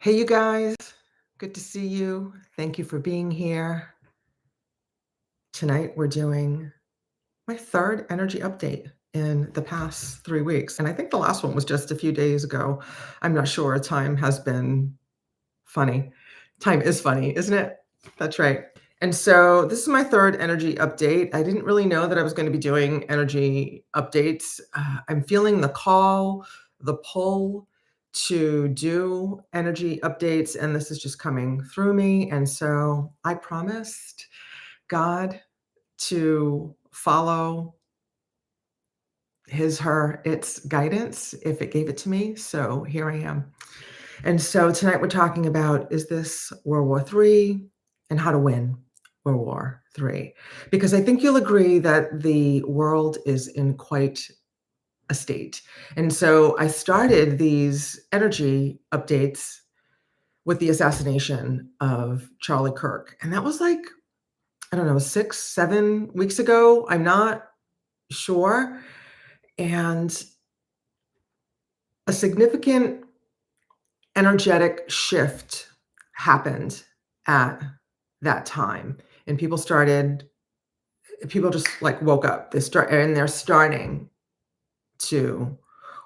Hey, you guys. Good to see you. Thank you for being here. Tonight, we're doing my third energy update in the past 3 weeks. And I think the last one was just a few days ago. I'm not sure. Time has been funny. Time is funny, isn't it? That's right. And so this is my third energy update. I didn't really know that I was going to be doing energy updates. I'm feeling the call, the pull to do energy updates, and this is just coming through me. And so I promised God to follow its guidance if it gave it to me. So here I am. And so tonight we're talking about, is this World War III and how to win World War III? Because I think you'll agree that the world is in quite a state. And so I started these energy updates with the assassination of Charlie Kirk. And that was like, I don't know, 6, 7 weeks ago. I'm not sure. And a significant energetic shift happened at that time, and people just, like, woke up. They're starting to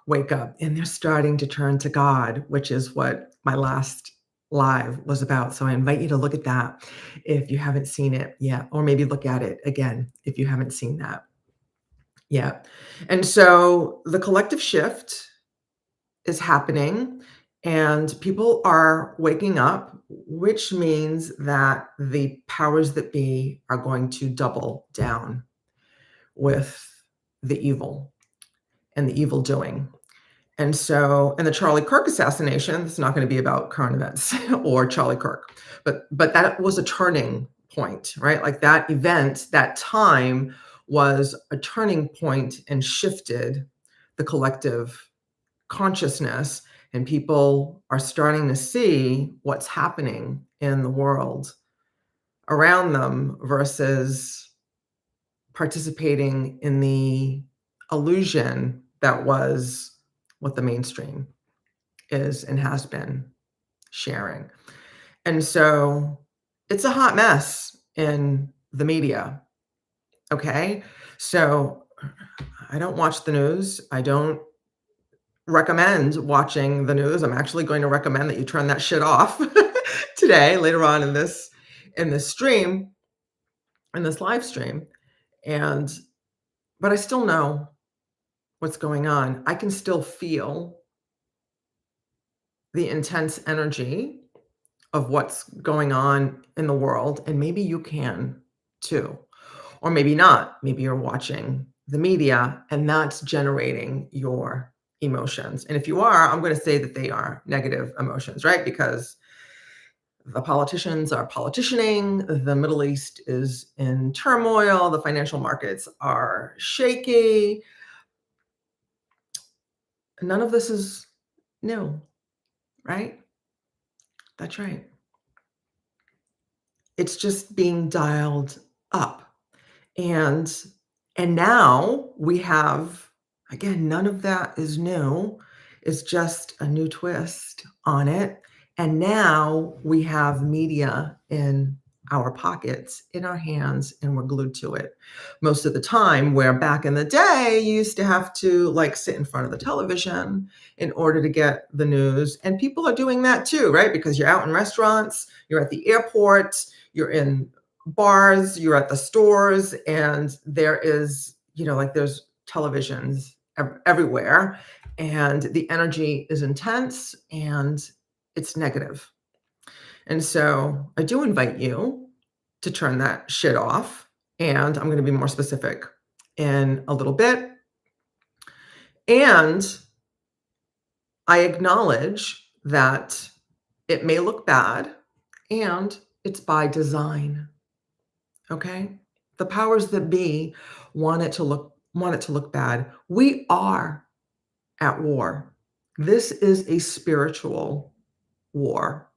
wake up, and they're starting to turn to God, which is what my last live was about. So I invite you to look at that if you haven't seen it yet, or maybe look at it again if you haven't seen that yet. And so the collective shift is happening and people are waking up, which means that the powers that be are going to double down with the evil and the evil doing. And so, and the Charlie Kirk assassination, it's not going to be about current events or Charlie Kirk, but that was a turning point, right? Like that event, that time was a turning point and shifted the collective consciousness, and people are starting to see what's happening in the world around them versus participating in the illusion that was what the mainstream is and has been sharing. And so it's a hot mess in the media. Okay. So I don't watch the news. I don't recommend watching the news. I'm actually going to recommend that you turn that shit off today, later on in this stream, in this live stream. But I still know what's going on. I can still feel the intense energy of what's going on in the world, and maybe you can too. Or maybe not. Maybe you're watching the media and that's generating your emotions. And if you are, I'm going to say that they are negative emotions, right? Because the politicians are politicianing, the Middle East is in turmoil, the financial markets are shaky. None of this is new, right? That's right. It's just being dialed up. And now we have, again, none of that is new. It's just a new twist on it. And now we have media in our pockets, in our hands, and we're glued to it most of the time, where back in the day, you used to have to like sit in front of the television in order to get the news. And people are doing that too, right? Because you're out in restaurants, you're at the airport, you're in bars, you're at the stores, and there is, like there's televisions everywhere, and the energy is intense and it's negative. And so I do invite you to turn that shit off. And I'm going to be more specific in a little bit. And I acknowledge that it may look bad and it's by design. Okay? The powers that be want it to look bad. We are at war. This is a spiritual war.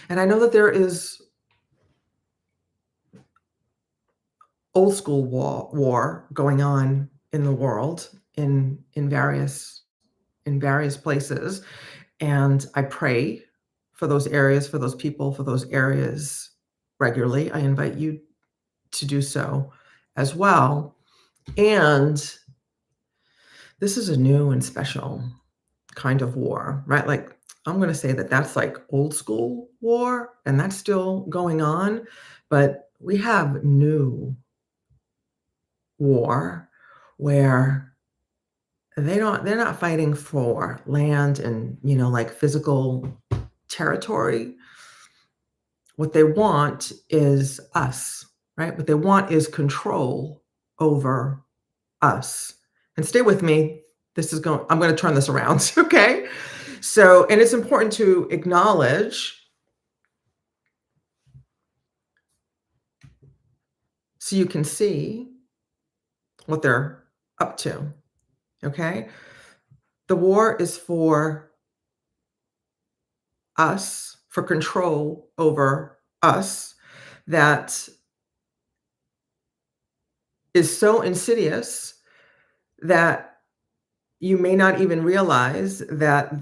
And I know that there is old school war going on in the world in various places. And I pray for those areas, for those people, for those areas regularly. I invite you to do so as well. And this is a new and special kind of war, right? Like, I'm going to say that that's like old school war, and that's still going on. But we have new war where they're not fighting for land and, like physical territory. What they want is us, right? What they want is control over us. And stay with me. I'm going to turn this around, okay? So, and it's important to acknowledge so you can see what they're up to, okay? The war is for us, for control over us, that is so insidious that you may not even realize that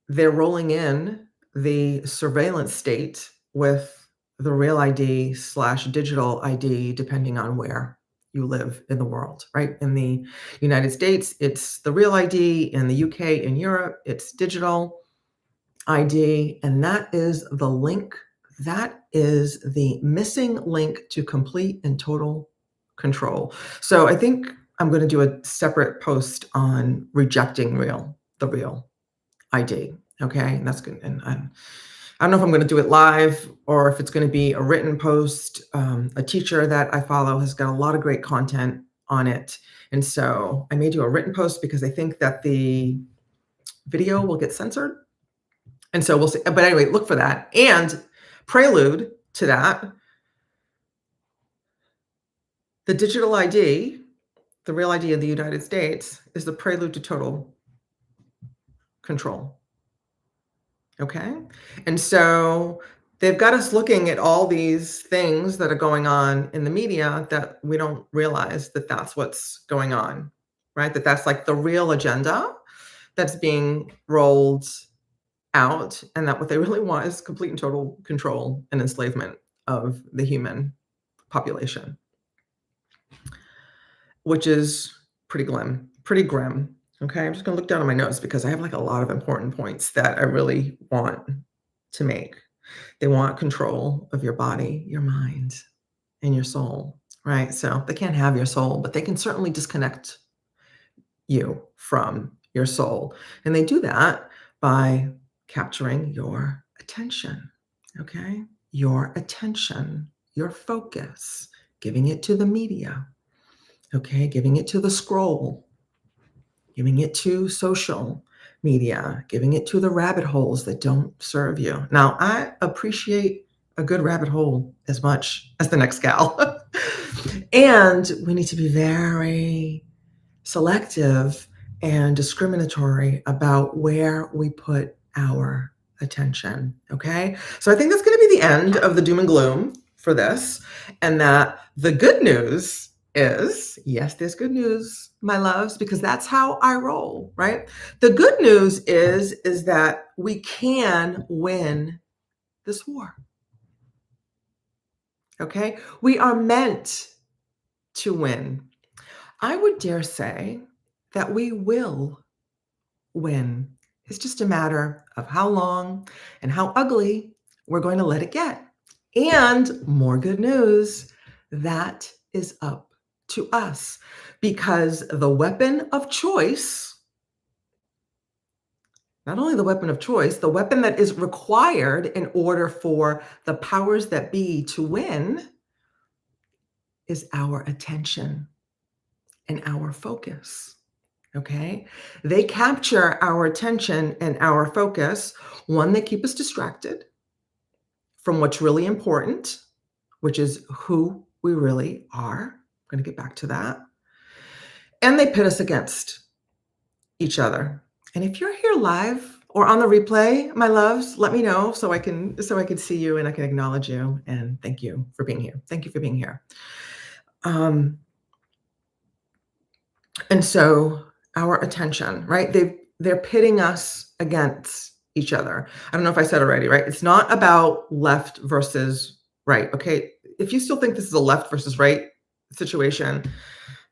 they're rolling in the surveillance state with the real ID / digital ID, depending on where you live in the world, right? In the United States, it's the real ID. In the UK, in Europe, it's digital ID. And that is the link. That is the missing link to complete and total control. So I think I'm going to do a separate post on rejecting the real ID. Okay, and that's good. And I don't know if I'm going to do it live or if it's going to be a written post. A teacher that I follow has got a lot of great content on it. And so I may do a written post because I think that the video will get censored. And so we'll see. But anyway, look for that. And prelude to that, the digital ID, the real ID of the United States, is the prelude to total control. Okay. And so they've got us looking at all these things that are going on in the media that we don't realize that that's what's going on, right? That's like the real agenda that's being rolled out, and that what they really want is complete and total control and enslavement of the human population, which is pretty grim. Okay, I'm just going to look down at my notes because I have like a lot of important points that I really want to make. They want control of your body, your mind, and your soul, right? So they can't have your soul, but they can certainly disconnect you from your soul. And they do that by capturing your attention, okay? Your attention, your focus, giving it to the media, okay? Giving it to the scroll, giving it to social media, giving it to the rabbit holes that don't serve you. Now, I appreciate a good rabbit hole as much as the next gal. And we need to be very selective and discriminatory about where we put our attention, okay? So I think that's going to be the end of the doom and gloom for this, and that the good news is, yes, there's good news, my loves, because that's how I roll, right? The good news is that we can win this war, okay? We are meant to win. I would dare say that we will win. It's just a matter of how long and how ugly we're going to let it get. And more good news, that is up to us, because the weapon of choice, not only the weapon of choice, the weapon that is required in order for the powers that be to win, is our attention and our focus. Okay? They capture our attention and our focus. One, they keep us distracted from what's really important, which is who we really are. I'm going to get back to that. And they pit us against each other. And if you're here live or on the replay, my loves, let me know so I can see you and I can acknowledge you. And thank you for being here. Thank you for being here. And so our attention, right? They're pitting us against each other. I don't know if I said already, right? It's not about left versus right. Okay. If you still think this is a left versus right situation,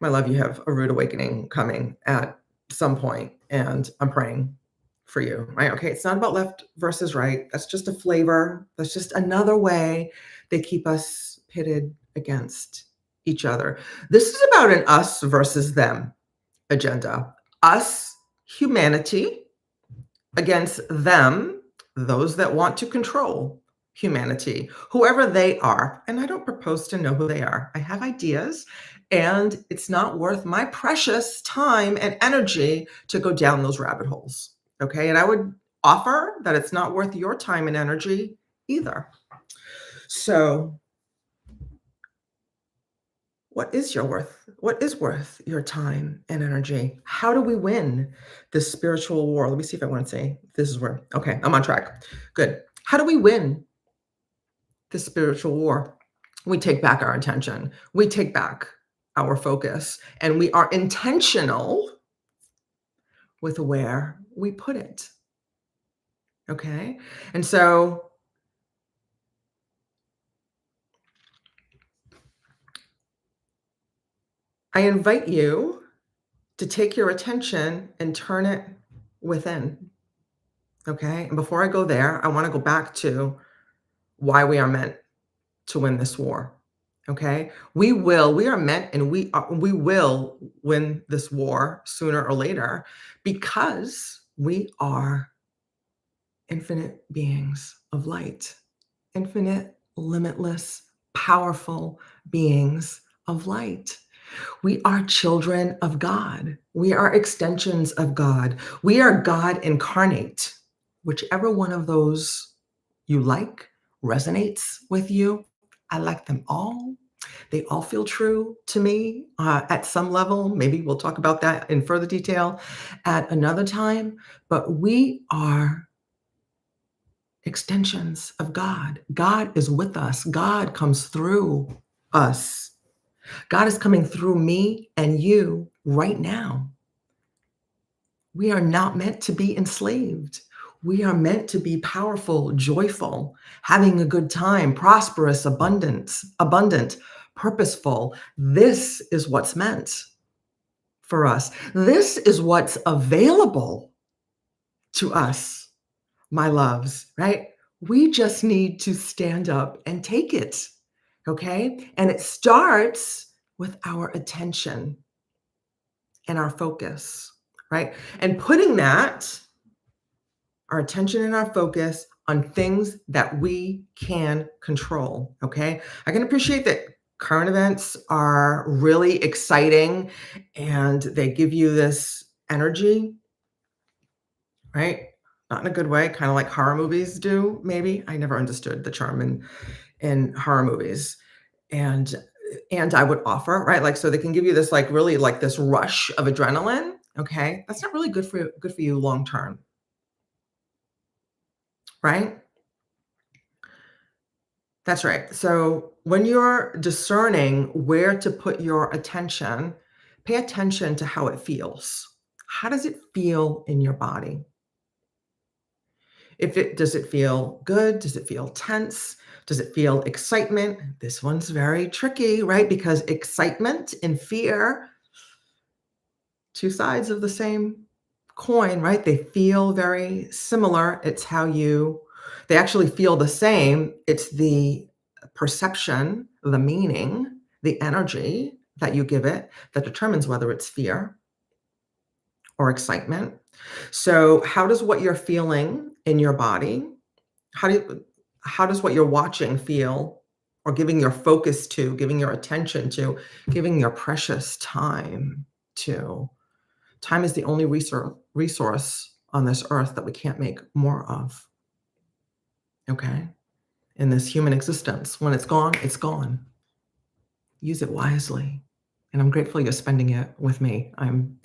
my love, you have a rude awakening coming at some point, and I'm praying for you, right? Okay. It's not about left versus right. That's just a flavor. That's just another way they keep us pitted against each other. This is about an us versus them agenda. Us, humanity, against them, those that want to control humanity, whoever they are. And I don't propose to know who they are. I have ideas, and it's not worth my precious time and energy to go down those rabbit holes. Okay. And I would offer that it's not worth your time and energy either. So, what is your worth? What is worth your time and energy? How do we win this spiritual war? Let me see if I want to say this is where, okay, I'm on track. Good. How do we win this spiritual war? We take back our attention, we take back our focus, and we are intentional with where we put it. Okay. And so I invite you to take your attention and turn it within. Okay. And before I go there, I want to go back to why we are meant to win this war. Okay. We are meant, and we will win this war sooner or later, because we are infinite beings of light, infinite, limitless, powerful beings of light. We are children of God. We are extensions of God. We are God incarnate. Whichever one of those you like, resonates with you, I like them all. They all feel true to me at some level. Maybe we'll talk about that in further detail at another time. But we are extensions of God. God is with us. God comes through us. God is coming through me and you right now. We are not meant to be enslaved. We are meant to be powerful, joyful, having a good time, prosperous, abundant, purposeful. This is what's meant for us. This is what's available to us, my loves, right? We just need to stand up and take it, okay? And it starts with our attention and our focus, right? And putting that, our attention and our focus, on things that we can control, okay? I can appreciate that current events are really exciting and they give you this energy, right? Not in a good way, kind of like horror movies do, maybe. I never understood the charm in horror movies. And and I would offer, right? Like, so they can give you this like really like this rush of adrenaline. Okay. That's not really good for you long term, right? That's right. So when you're discerning where to put your attention, pay attention to how it feels. How does it feel in your body? If it does it feel good? Does it feel tense? Does it feel excitement? This one's very tricky, right? Because excitement and fear, two sides of the same coin, right? They feel very similar. It's how they actually feel the same. It's the perception, the meaning, the energy that you give it that determines whether it's fear or excitement. So, how does what you're feeling in your body, how do how does what you're watching feel, or giving your focus to, giving your attention to, giving your precious time to? Time is the only resource on this earth that we can't make more of. Okay? In this human existence, when it's gone, it's gone. Use it wisely. And I'm grateful you're spending it with me. I'm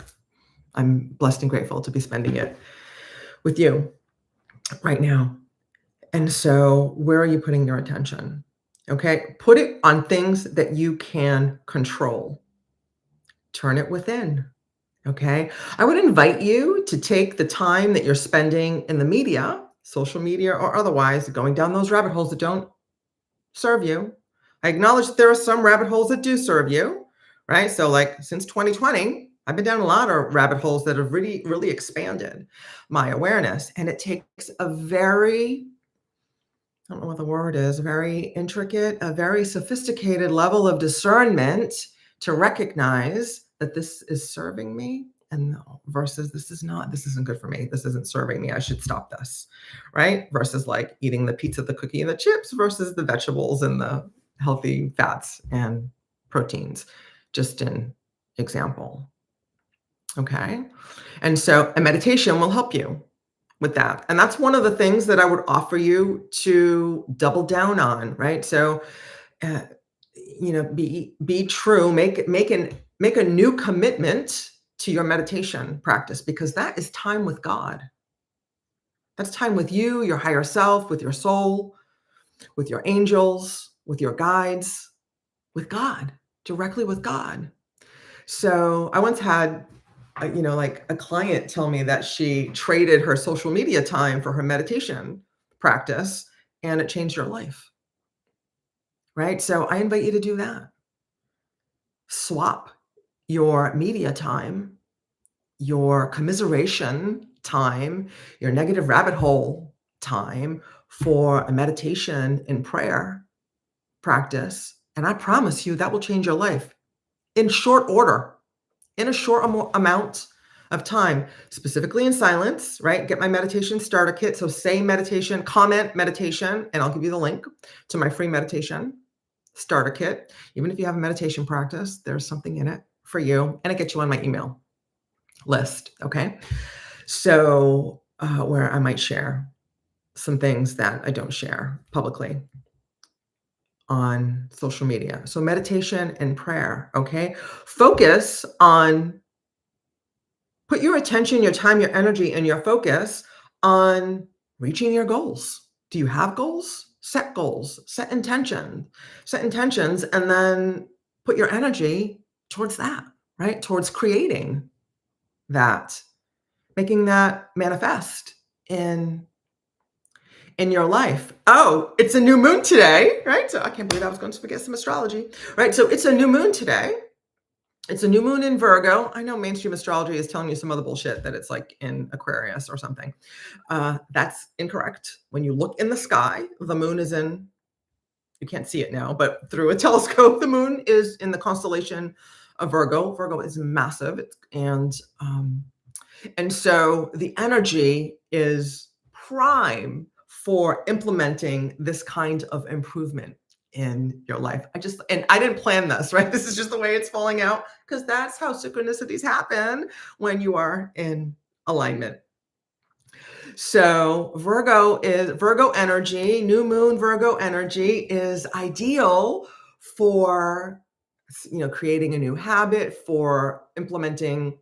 blessed and grateful to be spending it with you right now. And so, where are you putting your attention? Okay? Put it on things that you can control. Turn it within. Okay? I would invite you to take the time that you're spending in the media social media or otherwise, going down those rabbit holes that don't serve you. I acknowledge that there are some rabbit holes that do serve you, right? So, like, since 2020, I've been down a lot of rabbit holes that have really, really expanded my awareness. And it takes a very, I don't know what the word is, very intricate, a very sophisticated level of discernment to recognize that this is serving me and no, versus this is not, this isn't good for me. This isn't serving me. I should stop this, right? Versus like eating the pizza, the cookie, and the chips versus the vegetables and the healthy fats and proteins, just an example. Okay. And so a meditation will help you with that. And that's one of the things that I would offer you to double down on, right? So, uh, be true, make a new commitment to your meditation practice, because that is time with God. That's time with you, your higher self, with your soul, with your angels, with your guides, with God, directly with God. So I once had like a client tell me that she traded her social media time for her meditation practice, and it changed her life, right? So I invite you to do that. Swap your media time, your commiseration time, your negative rabbit hole time for a meditation and prayer practice. And I promise you that will change your life in short order, in a short amount of time, specifically in silence, right? Get my meditation starter kit. So say meditation, comment meditation, and I'll give you the link to my free meditation starter kit. Even if you have a meditation practice, there's something in it for you, and it gets you on my email list. Okay. So where I might share some things that I don't share publicly on social media. So meditation and prayer. Okay. Focus on, put your attention, your time, your energy, and your focus on reaching your goals. Do you have goals? Set goals, set intentions, and then put your energy towards that, right? Towards creating that, making that manifest in your life. Oh, it's a new moon today, right? So I can't believe I was going to forget some astrology, right? So it's a new moon today. It's a new moon in Virgo. I know mainstream astrology is telling you some other bullshit that it's like in Aquarius or something. That's incorrect. When you look in the sky, the moon is in, you can't see it now, but through a telescope, the moon is in the constellation of Virgo. Virgo is massive. And so the energy is prime for implementing this kind of improvement in your life. And I didn't plan this, right? This is just the way it's falling out, because that's how synchronicities happen when you are in alignment. So Virgo energy, new moon Virgo energy is ideal for, creating a new habit, for implementing.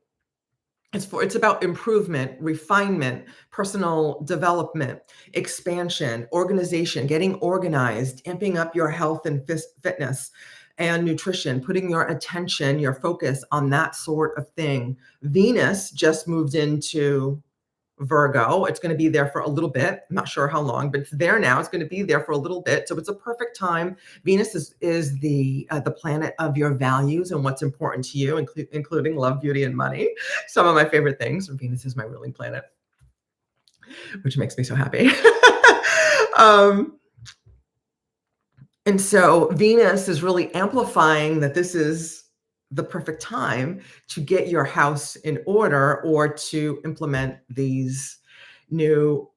It's about improvement, refinement, personal development, expansion, organization, getting organized, amping up your health and fitness and nutrition, putting your attention, your focus on that sort of thing. Venus just moved into Virgo. It's going to be there for a little bit. I'm not sure how long, but it's there now. It's going to be there for a little bit. So it's a perfect time. Venus is the planet of your values and what's important to you, including love, beauty, and money. Some of my favorite things. Venus is my ruling planet, which makes me so happy. And so Venus is really amplifying that this is the perfect time to get your house in order or to implement these new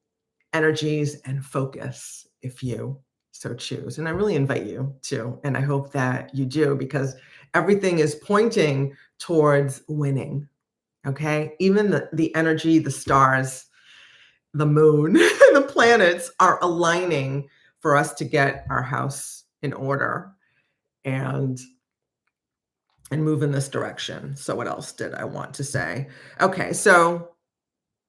energies and focus if you so choose. And I really invite you to, and I hope that you do, because everything is pointing towards winning. Okay. Even the energy, the stars, the moon, the planets are aligning for us to get our house in order and move in this direction. So what else did I want to say? Okay, so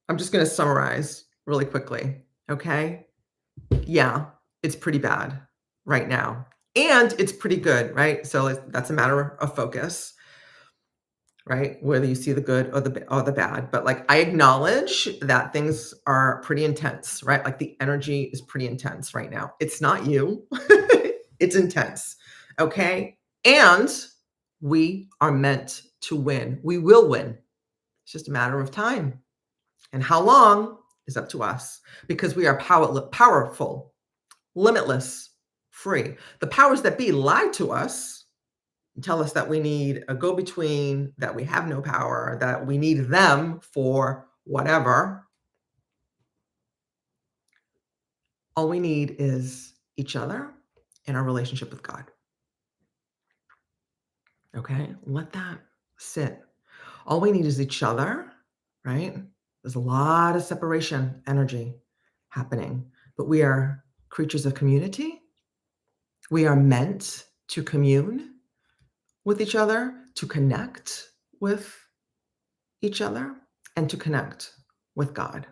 I'm just going to summarize really quickly. Okay. Yeah, it's pretty bad right now. And it's pretty good, right? So that's a matter of focus. right? Whether you see the good or the bad, but like I acknowledge that things are pretty intense, right? Like the energy is pretty intense right now. It's not you. It's intense. Okay? And we are meant to win. We will win. It's just a matter of time. And how long is up to us because we are powerful, limitless, free. The powers that be lie to us, tell us that we need a go-between, that we have no power, that we need them for whatever. All we need is each other and our relationship with God. Okay? Let that sit. All we need is each other, right? There's a lot of separation energy happening, but we are creatures of community. We are meant to commune with each other, to connect with each other, and to connect with God.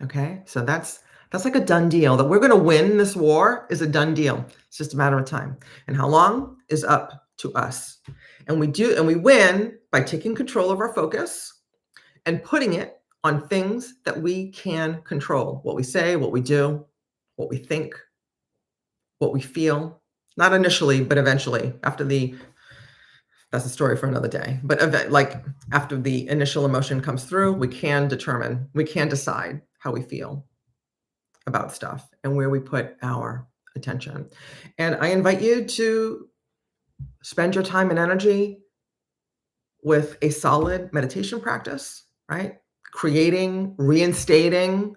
Okay? So that's like a done deal. That we're going to win this war is a done deal. It's just a matter of time. And how long is up to us. And we win by taking control of our focus and putting it on things that we can control. What we say, what we do, what we think, what we feel. Not initially, but eventually. That's a story for another day. But like after the initial emotion comes through, we can decide how we feel about stuff and where we put our attention. And I invite you to spend your time and energy with a solid meditation practice, right? Creating, reinstating,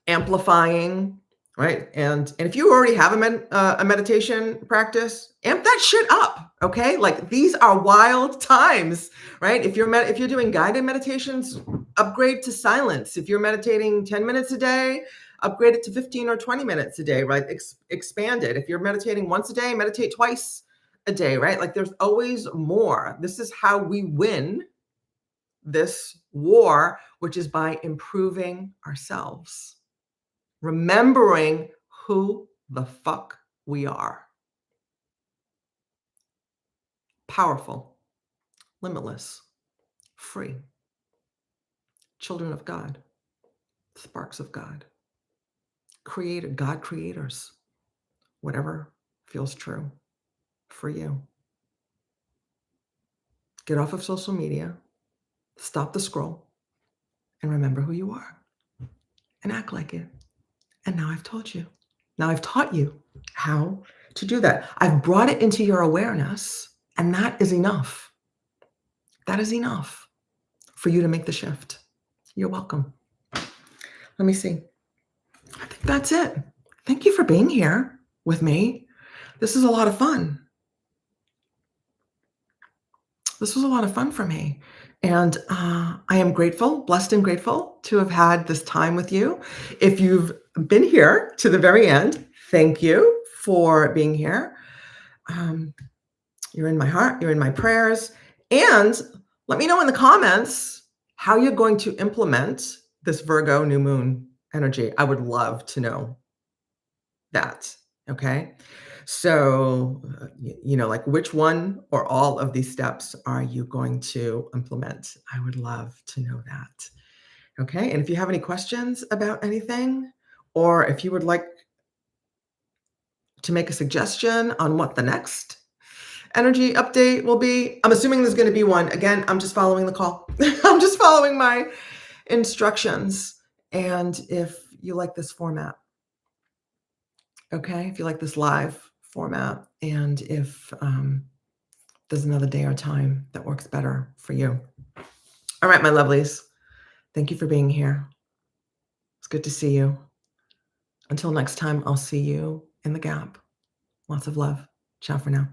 amplifying, right? And if you already have a meditation practice, amp that shit up, okay? Like these are wild times, right? If you're doing guided meditations, upgrade to silence. If you're meditating 10 minutes a day, upgrade it to 15 or 20 minutes a day, right? Expand it. If you're meditating once a day, meditate twice a day, right? Like there's always more. This is how we win this war, which is by improving ourselves. Remembering who the fuck we are. Powerful, limitless, free. Children of God, sparks of God. God creators. Whatever feels true for you. Get off of social media, stop the scroll, and remember who you are. And act like it. And now I've told you. Now I've taught you how to do that. I've brought it into your awareness, and that is enough. That is enough for you to make the shift. You're welcome. Let me see. I think that's it. Thank you for being here with me. This is a lot of fun. This was a lot of fun for me. And I am grateful, blessed and grateful to have had this time with you. If you've been here to the very end, thank you for being here. You're in my heart, you're in my prayers. And let me know in the comments how you're going to implement this Virgo new moon energy. I would love to know that. Okay. So, like which one or all of these steps are you going to implement? I would love to know that. Okay. And if you have any questions about anything, or if you would like to make a suggestion on what the next energy update will be, I'm assuming there's going to be one. Again, I'm just following the call. I'm just following my instructions. And if you like this format, okay, if you like this live format, and if there's another day or time that works better for you. All right, my lovelies. Thank you for being here. It's good to see you. Until next time, I'll see you in the gap. Lots of love. Ciao for now.